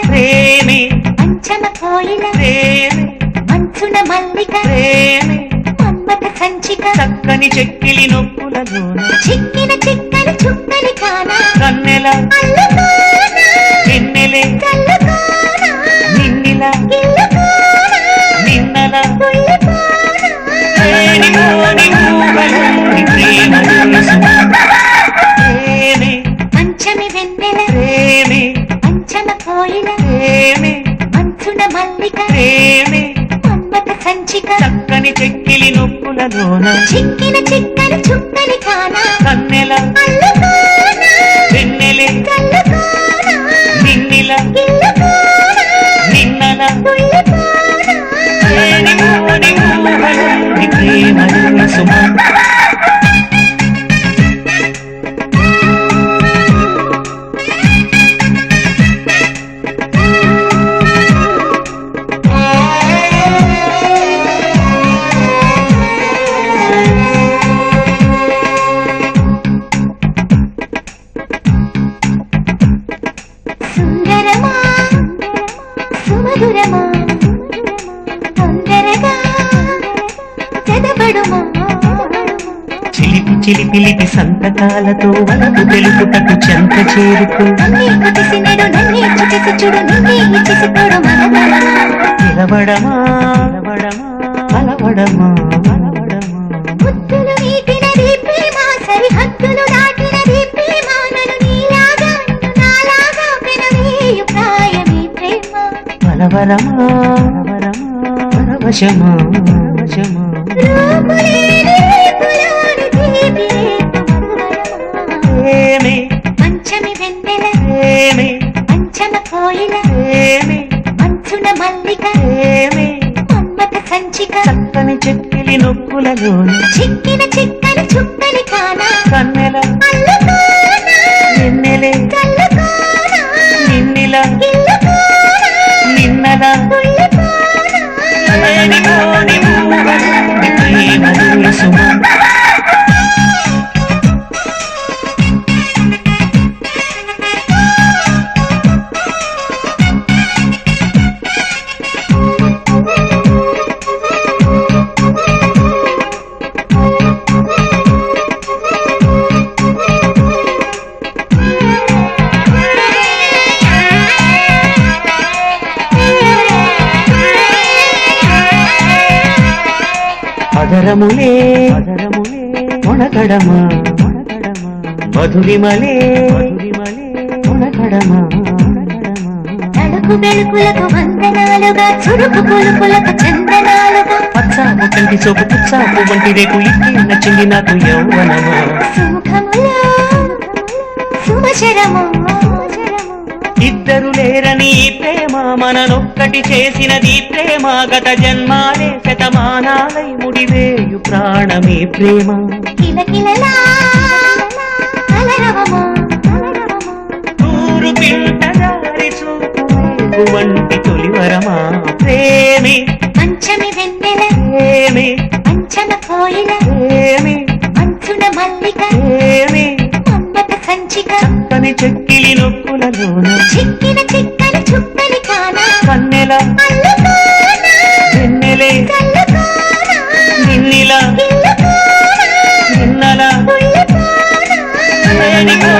ప్రేమే పంచమ కోయిల ప్రేమే మంచున మల్లిక ప్రేమే మన్మథ సంచిక చక్కని చెక్కిలి నొప్పులలోన చిక్కిన చిక్కని చుక్కని కానా కన్నెల అల్లుకోనా వెన్నెలే చల్లుకోనా నిన్నిల గిల్లుకోనా నిన్నల తుల్లిపోనా ప్రేమిలోని ఊహలోని ప్రేమలోని సుమ. ప్రేమే పంచమి వెన్నెల ప్రేమే పంచమ కోయిల ప్రేమే మంచున మల్లిక ప్రేమే మన్మథ సంచిక చక్కని చెక్కిలి నొప్పులలోన చిక్కిన చిక్కని చుక్కని కానా కన్నెల అల్లుకోనా వెన్నెలే చల్లుకోనా నిన్నిల గిల్లుకోనా నిన్నల తుల్లిపోనా ప్రేమిలోని ఊహలోని ప్రేమలోని సుమ. సుందరమా సుమధురమా తొందరగా చదవడుమా చిలిపి చిలిపిలిపి సంతకాలతో వలకు తెలుపుటకు చెంత చేరుకు నన్నే కుటిసినడు నన్నే చుటిసి చూడు నిన్నే ఇచ్చిసి తోడు మనదమా నిలబడమా నిలబడమా అలవడమా అలవడమా ముద్దులు వీటినది ప్రేమ సరిహద్దులు దాటినది ప్రేమ నన్ను నీలాగా నిన్ను నాలాగా పెనవేయు ప్రాయమే ప్రేమ బలవరమా బలవరమా పరవశమా పరవశమా రూపులేని రేపులోని తీపి రేపు మధువరమా ప్రేమే పంచమి వెన్నెల ప్రేమే పంచమ కోయిల ప్రేమే మంచున మల్లిక ప్రేమే మన్మథ సంచిక చక్కని చెక్కిలి నొప్పులలోన చిక్కిన చిక్కని చుక్కని కానా కన్నెల అల్లుకోనా వెన్నెలే చల్లుకోనా నిన్నిల గిల్లుకోనా నిన్నల తుల్లిపోనా ప్రేమిలోని ఊహలోని ప్రేమలోని సుమ. అదరములే అదరములే కొనకడమా కొనకడమా మధురిమలే మధురిమలే కొనకడమా కొనకడమా తడుకు వెలుకులకు వందనాలుగా చురుకు పులుపులకు చందనాలుగా పచ్చాపు కంటి సోపు పుచ్చాపు వంటి రేపు ఇట్టే నచ్చింది నాకు యౌవనమా సుముఖములో సుమశరము ఇద్దరు లేరని ఈ ప్రేమ మననొక్కటి చేసినది ప్రేమ గత జన్మాలే శతమానాలై ముడివేయు ప్రాణమే ప్రేమ కిలకిలలా అలరవమా ఊరు పింట దారి చూపు వంటి తొలివరమా ప్రేమే పంచమి వెన్నెల ప్రేమే పంచమ కోయిల ప్రేమే మంచున మల్లిక ప్రేమే మన్మథ సంచిక చక్కని చెక్కిలి నొప్పులలోన చిక్కిన చిక్కని చుక్కని కానా కన్నెల అల్లుకోనా వెన్నెలే చల్లుకోనా నిన్నిల గిల్లుకోనా నిన్నల తుల్లిపోనా ప్రేమిలో